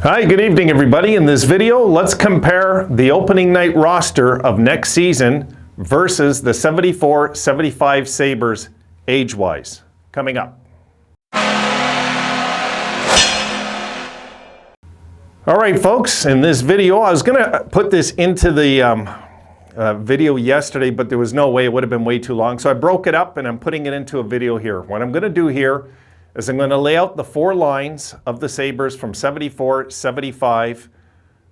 Hi, good evening everybody. In this video, let's compare the opening night roster of next season versus the 74-75 Sabres age-wise. Coming up. All right, folks, in this video, I was going to put this into the video yesterday, but there was no way. It would have been way too long. So I broke it up and I'm putting it into a video here. What I'm going to do here is I'm going to lay out the four lines of the Sabres from 74-75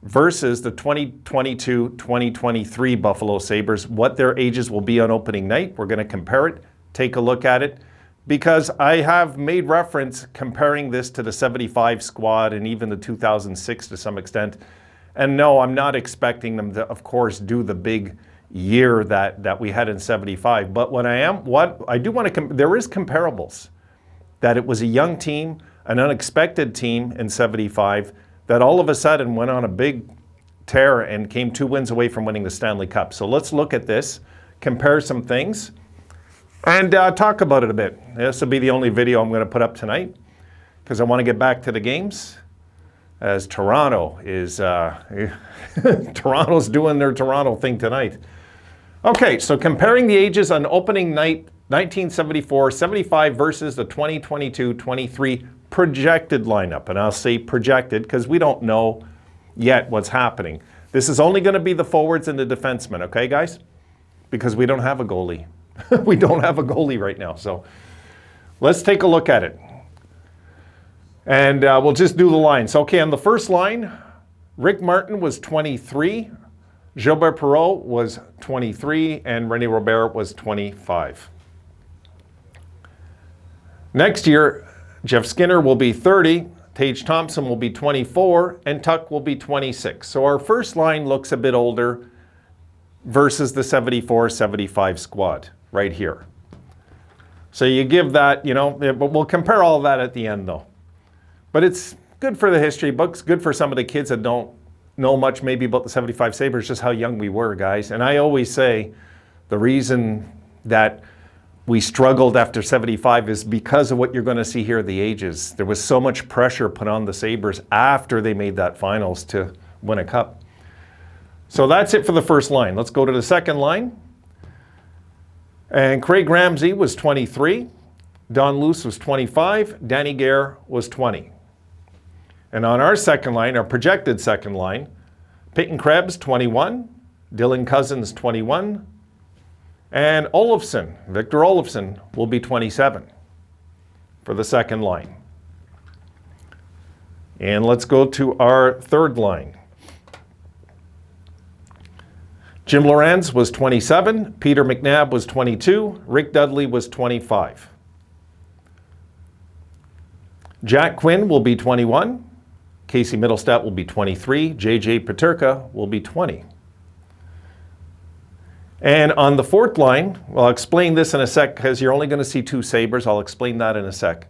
versus the 2022-2023 Buffalo Sabres, what their ages will be on opening night. We're going to compare it, take a look at it, because I have made reference comparing this to the 75 squad and even the 2006 to some extent. And no, I'm not expecting them to, of course, do the big year that we had in 75. But what I do want to, there is comparables. That it was a young team, an unexpected team in 75 that all of a sudden went on a big tear and came 2 wins away from winning the Stanley Cup. So let's look at this, compare some things, and talk about it a bit. This will be the only video I'm going to put up tonight because I want to get back to the games as Toronto is, Toronto's doing their Toronto thing tonight. Okay, so comparing the ages on opening night 1974-75 versus the 2022-23 projected lineup. And I'll say projected because we don't know yet what's happening. This is only going to be the forwards and the defensemen, okay, guys? Because we don't have a goalie. We don't have a goalie right now. So let's take a look at it. And we'll just do the lines. Okay, on the first line, Rick Martin was 23, Gilbert Perreault was 23, and René Robert was 25. Next year, Jeff Skinner will be 30, Tage Thompson will be 24, and Tuck will be 26. So our first line looks a bit older versus the 74-75 squad right here. So you give that, you know, but we'll compare all of that at the end though. But it's good for the history books, good for some of the kids that don't know much maybe about the 75 Sabres, just how young we were, guys. And I always say the reason that we struggled after 75 is because of what you're going to see here, the ages. There was so much pressure put on the Sabres after they made that finals to win a cup. So that's it for the first line. Let's go to the second line. And Craig Ramsay was 23. Don Luce was 25. Danny Gare was 20. And on our second line, our projected second line, Peyton Krebs, 21. Dylan Cousins, 21. And Olofsson, Victor Olofsson, will be 27 for the second line. And let's go to our third line. Jim Lorentz was 27, Peter McNabb was 22, Rick Dudley was 25. Jack Quinn will be 21, Casey Middlestat will be 23, JJ Peterka will be 20. And on the fourth line, well, I'll explain this in a sec because you're only going to see 2 Sabres. I'll explain that in a sec.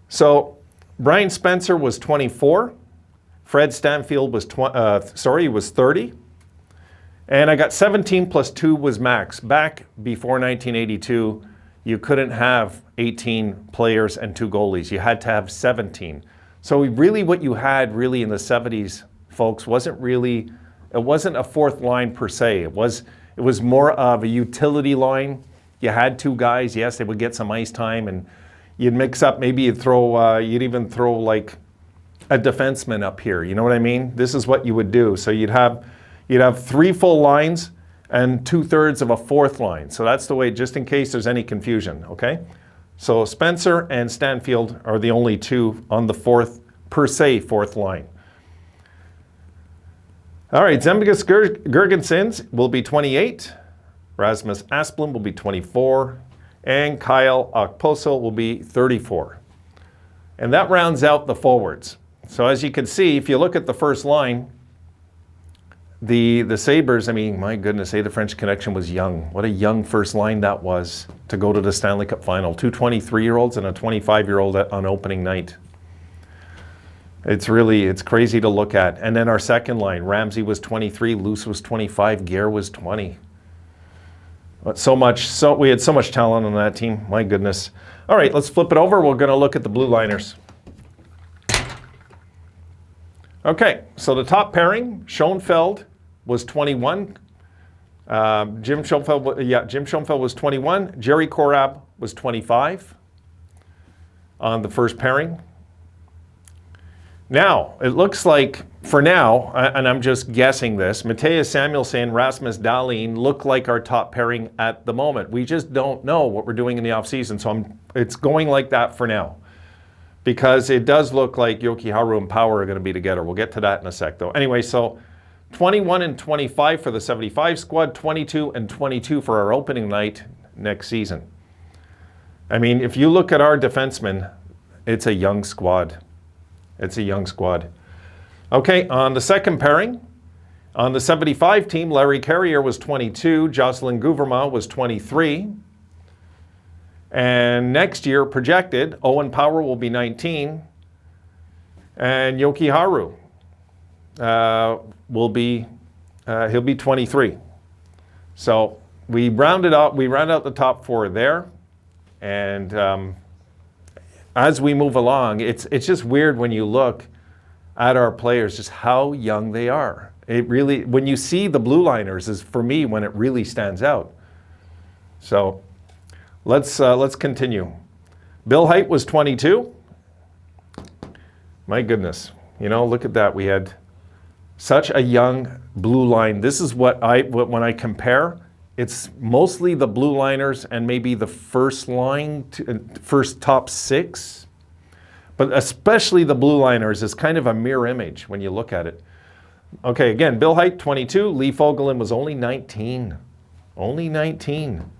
So Brian Spencer was 24. Fred Stanfield was 30. And I got 17 plus 2 was max. Back before 1982, you couldn't have 18 players and 2 goalies. You had to have 17. So really what you had really in the 70s, folks, wasn't a fourth line per se. It was more of a utility line. You had 2 guys. Yes, they would get some ice time, and you'd mix up. Maybe you'd even throw like a defenseman up here. You know what I mean? This is what you would do. So you'd have 3 full lines and 2/3 of a fourth line. So that's the way, just in case there's any confusion. Okay. So Spencer and Stanfield are the only 2 on the fourth line. All right, Zemgus Girgensons will be 28, Rasmus Asplund will be 24, and Kyle Okposo will be 34. And that rounds out the forwards. So as you can see, if you look at the first line, the Sabres, I mean, my goodness, the French Connection was young. What a young first line that was to go to the Stanley Cup final. 2 23-year-olds and a 25-year-old on opening night. It's crazy to look at. And then our second line, Ramsey was 23, Luce was 25, Gare was 20. We had so much talent on that team, my goodness. All right, let's flip it over. We're going to look at the Blueliners. Okay, so the top pairing, Schoenfeld was 21. Jim Schoenfeld was 21. Jerry Korab was 25 on the first pairing. Now, it looks like, for now, and I'm just guessing this, Matthias Samuelsson, Rasmus Dahlin look like our top pairing at the moment. We just don't know what we're doing in the offseason, so it's going like that for now. Because it does look like Jokiharju and Power are going to be together. We'll get to that in a sec, though. Anyway, so 21 and 25 for the 75 squad, 22 and 22 for our opening night next season. I mean, if you look at our defensemen, it's a young squad. It's a young squad. Okay, on the second pairing, on the 75 team, Larry Carrier was 22, Jocelyn Gouvernement was 23. And next year, projected, Owen Power will be 19, and Jokiharju will be, he'll be 23. So we round out the top four there, and as we move along, it's just weird when you look at our players, just how young they are. It really, when you see the Blueliners, is for me when it really stands out. So let's continue. Bill Height was 22. My goodness, you know, look at that. We had such a young blue line. This is when I compare, it's mostly the Blueliners and maybe the first line, first top six, but especially the Blueliners is kind of a mirror image when you look at it. Okay, again, Bill Height, 22. Lee Fogelin was only 19. Only 19.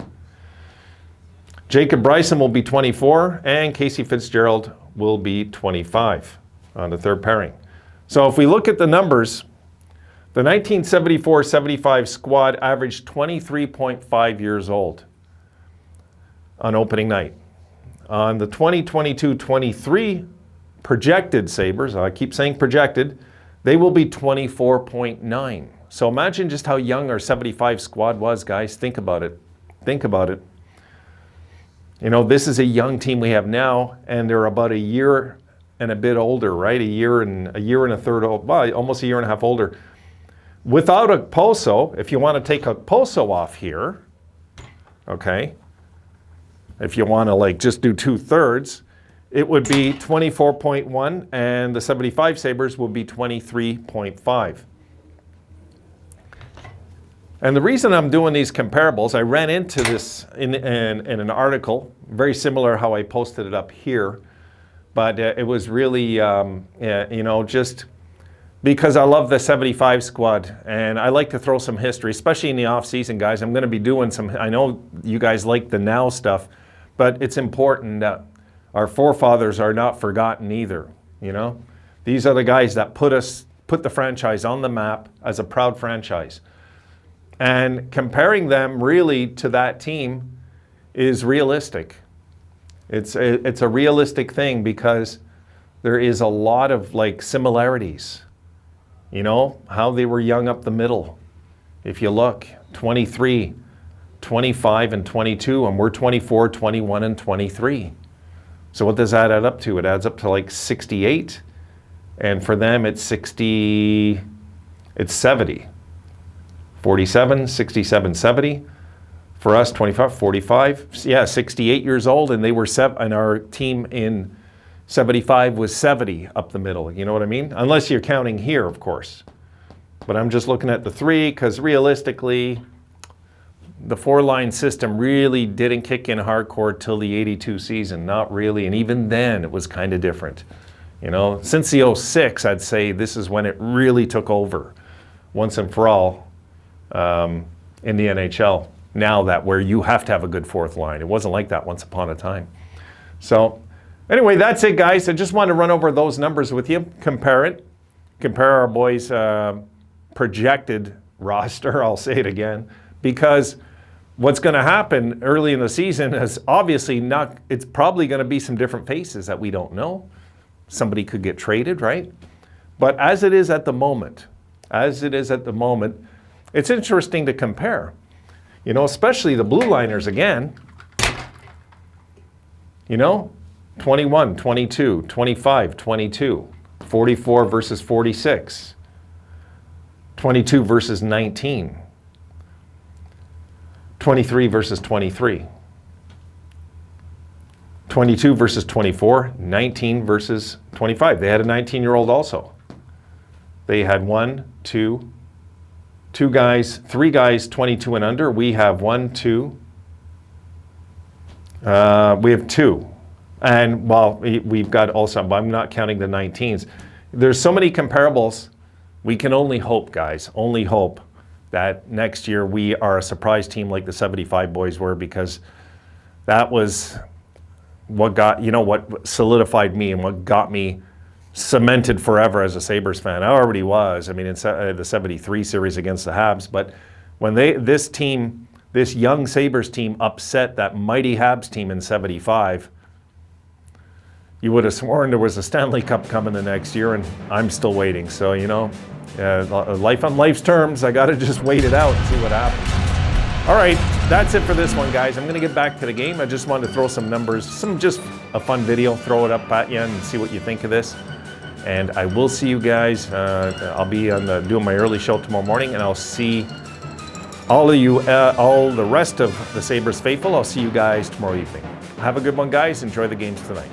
Jacob Bryson will be 24, and Casey Fitzgerald will be 25 on the third pairing. So if we look at the numbers, the 1974-75 squad averaged 23.5 years old on opening night. On the 2022-23 projected Sabres, I keep saying projected, they will be 24.9. So imagine just how young our 75 squad was, guys. Think about it. Think about it. You know, this is a young team we have now, and they're about a year and a bit older, right? A year and a third old, well, almost a year and a half older. Without Okposo, if you want to take Okposo off here, okay, if you want to like just do 2/3, it would be 24.1, and the 75 Sabres would be 23.5. And the reason I'm doing these comparables, I ran into this in an article, very similar how I posted it up here, but it was really, you know, just because I love the 75 squad, and I like to throw some history, especially in the off-season, guys. I'm going to be doing some, I know you guys like the now stuff, but it's important that our forefathers are not forgotten either, you know? These are the guys that put the franchise on the map as a proud franchise. And comparing them really to that team is realistic. It's a realistic thing because there is a lot of like similarities. You know, how they were young up the middle. If you look, 23, 25, and 22, and we're 24, 21, and 23. So what does that add up to? It adds up to like 68, and for them it's 70. 47, 67, 70. For us, 25, 45. Yeah, 68 years old, and they were and our team in 75 was 70 up the middle. You know what I mean? Unless you're counting here, of course. But I'm just looking at the three because realistically, the four-line system really didn't kick in hardcore till the 82 season. Not really, and even then it was kind of different. You know, since the 06, I'd say this is when it really took over once and for all. In the NHL now, that where you have to have a good fourth line. It wasn't like that once upon a time. So anyway, that's it, guys. I just want to run over those numbers with you, compare our boys' projected roster. I'll say it again, because what's going to happen early in the season is obviously not, it's probably going to be some different faces that we don't know. Somebody could get traded, right? But as it is at the moment, it's interesting to compare, you know, especially the Blueliners again, you know, 21, 22, 25, 22, 44 versus 46. 22 versus 19. 23 versus 23. 22 versus 24. 19 versus 25. They had a 19-year-old also. They had three guys 22 and under. We have we have two. And well, we've got also, but I'm not counting the 19s. There's so many comparables. We can only hope, guys, only hope that next year we are a surprise team like the 75 boys were, because that was what what solidified me and what got me cemented forever as a Sabres fan. I already was. I mean, in the 73 series against the Habs, but when this young Sabres team upset that mighty Habs team in 75, you would have sworn there was a Stanley Cup coming the next year, and I'm still waiting. So, life on life's terms, I got to just wait it out and see what happens. All right, that's it for this one, guys. I'm going to get back to the game. I just wanted to throw some numbers, just a fun video, throw it up at you and see what you think of this. And I will see you guys. I'll be doing my early show tomorrow morning, and I'll see all of you, all the rest of the Sabres faithful. I'll see you guys tomorrow evening. Have a good one, guys. Enjoy the games tonight.